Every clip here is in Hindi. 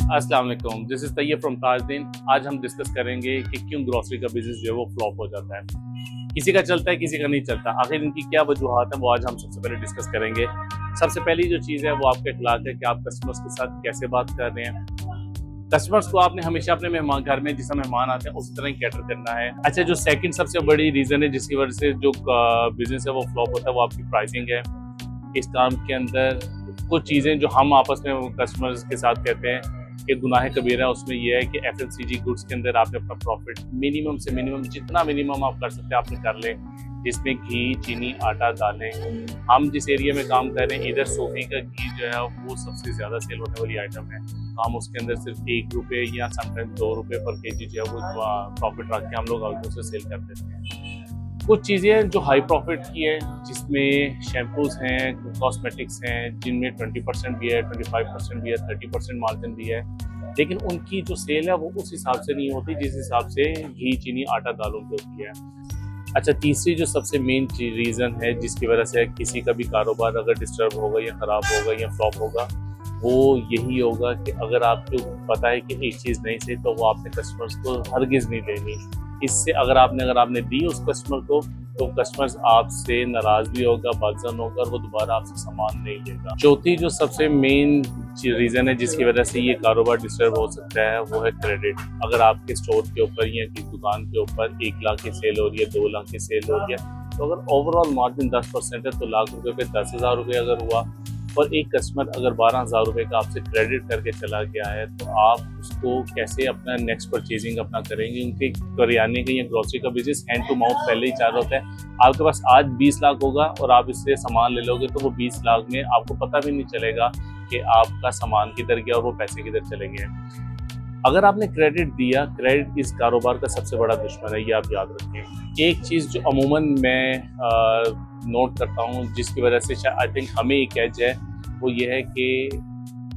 अस्सलाम वालेकुम, दिस इज़ तैयब फ्रॉम ताजदीन। आज हम डिस्कस करेंगे कि क्यों ग्रोसरी का बिज़नेस जो है वो फ्लॉप हो जाता है। किसी का चलता है, किसी का नहीं चलता। आखिर इनकी क्या वजूहात हैं, वो आज हम सबसे पहले डिस्कस करेंगे। सबसे पहली जो चीज़ है वो आपका इखलाक है कि आप कस्टमर्स के साथ कैसे बात कर रहे हैं। कस्टमर्स को आपने हमेशा अपने मेहमान घर में जिस मेहमान आते हैं उसी तरह ही कैटर करना है। अच्छा, जो सेकंड सबसे बड़ी रीज़न है जिसकी वजह से जो बिज़नेस है वो फ्लॉप होता है, वो आपकी प्राइसिंग है। इस काम के अंदर कुछ चीज़ें जो हम आपस में कस्टमर्स के साथ कहते हैं कि गुनाह कबीरा है, उसमें यह है कि एफएमसीजी गुड्स के अंदर आपने अपना प्रॉफिट मिनिमम से मिनिमम जितना मिनिमम आप कर सकते हैं आपने कर लें, जिसमें घी, चीनी, आटा, दालें। हम जिस एरिया में काम कर रहे हैं इधर सोफी का घी जो है वो सबसे ज़्यादा सेल होने वाली आइटम है। हम उसके अंदर सिर्फ ₹1 या समटाइम ₹2 पर केजी जो है वो प्रॉफिट रख के हम लोग आगे से सेल कर देते हैं। कुछ चीज़ें जो हाई प्रॉफिट की है, जिसमें शैम्पूज़ हैं, कॉस्मेटिक्स हैं, जिनमें 20% भी है, 25% भी है, 30% मार्जिन भी है, लेकिन उनकी जो सेल है वो उस हिसाब से नहीं होती जिस हिसाब से घी, चीनी, आटा, दालों की होती है। अच्छा, तीसरी जो सबसे मेन रीज़न है जिसकी वजह से किसी का भी कारोबार अगर डिस्टर्ब होगा या ख़राब होगा या फ्लॉप होगा, वो यही होगा कि अगर आपको पता है कि एक चीज़ नहीं सही तो वो आपने कस्टमर्स को हरगिज़ नहीं देनी। इससे अगर आपने दी उस कस्टमर को तो कस्टमर्स आपसे नाराज़ भी होगा, बाज़न होगा और वो दोबारा आपसे सामान नहीं लेगा। चौथी जो सबसे मेन रीज़न है जिसकी वजह से ये कारोबार डिस्टर्ब हो सकता है वो है क्रेडिट। अगर आपके स्टोर के ऊपर या किसी दुकान के ऊपर 1 लाख की सेल हो रही है, 2 लाख की सेल हो रही है, तो अगर ओवरऑल मार्जिन 10% है तो ₹1,00,000 पे ₹10,000 अगर हुआ और एक कस्टमर अगर ₹12,000 का आपसे क्रेडिट करके चला गया है तो आप उसको कैसे अपना नेक्स्ट परचेजिंग अपना करेंगे। उनके करियाने का या ग्रोसरी का बिजनेस हैंड टू माउथ पहले ही चालू होता है। आपके पास आज 20 लाख होगा और आप इससे सामान ले लोगे तो वो 20 लाख में आपको पता भी नहीं चलेगा कि आपका सामान किधर गया और वो पैसे किधर चले गए। अगर आपने क्रेडिट दिया, क्रेडिट इस कारोबार का सबसे बड़ा दुश्मन है, ये आप याद रखें। एक चीज़ जो अमूमन मैं नोट करता हूँ जिसकी वजह से आई थिंक हमें एक एज है, वो ये है कि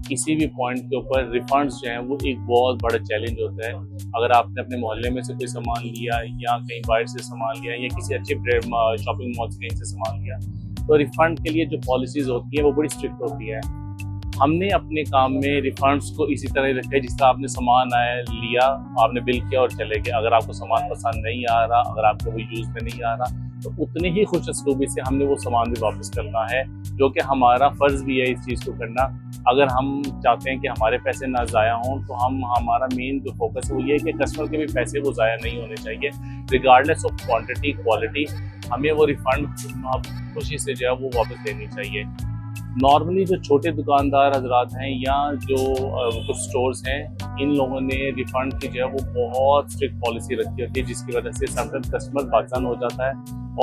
किसी भी पॉइंट के ऊपर रिफंड्स जो हैं वो एक बहुत बड़ा चैलेंज होता है। अगर आपने अपने मोहल्ले में से कोई सामान लिया या कहीं बाहर से सामान लिया या किसी अच्छे शॉपिंग मॉल से कहीं से सामान लिया, तो रिफंड के लिए जो पॉलिसीज़ होती है वो बड़ी स्ट्रिक्ट होती है। हमने अपने काम में रिफंड्स को इसी तरह रखा है जिस तरह आपने सामान लिया, आपने बिल किया और चले गए। अगर आपको सामान पसंद नहीं आ रहा, अगर आपको वो यूज़ में नहीं आ रहा, तो उतने ही खुश असलूबी से हमने वो सामान भी वापस करना है, जो कि हमारा फ़र्ज़ भी है इस चीज़ को करना। अगर हम चाहते हैं कि हमारे पैसे ना ज़ाया हों तो हमारा मेन जो फोकस है वो ये है कि कस्टमर के भी पैसे वो ज़ाया नहीं होने चाहिए। रिगार्डलेस ऑफ क्वांटिटी, क्वालिटी, हमें वो रिफ़ंड खुशी से जो है वो वापस देनी चाहिए। नॉर्मली जो छोटे दुकानदार हजरात हैं या जो कुछ स्टोर्स हैं, इन लोगों ने रिफ़ंड की जो है वो बहुत स्ट्रिक्ट पॉलिसी रखी होती है जिसकी वजह से समटाइम्स कस्टमर बाज़न हो जाता है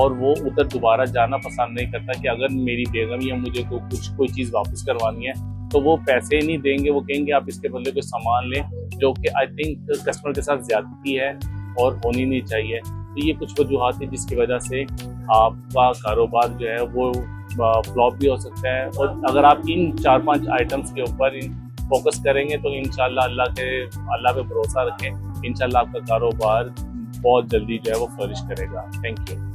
और वो उधर दोबारा जाना पसंद नहीं करता कि अगर मेरी बेगम या मुझे कोई चीज़ वापस करवानी है तो वो पैसे नहीं देंगे, वो कहेंगे आप इसके बदले कोई सामान लें, जो कि आई थिंक कस्टमर के साथ ज़्यादती है और होनी नहीं चाहिए। तो ये कुछ वजूहात हैं जिसकी वजह से आपका कारोबार जो है वो फ्लॉप भी हो सकता है। और अगर आप इन 4-5 आइटम्स के ऊपर फोकस करेंगे तो इंशाल्लाह अल्लाह पे भरोसा रखें, इंशाल्लाह आपका कारोबार बहुत जल्दी जो है वो फ्लरिश करेगा। Thank you.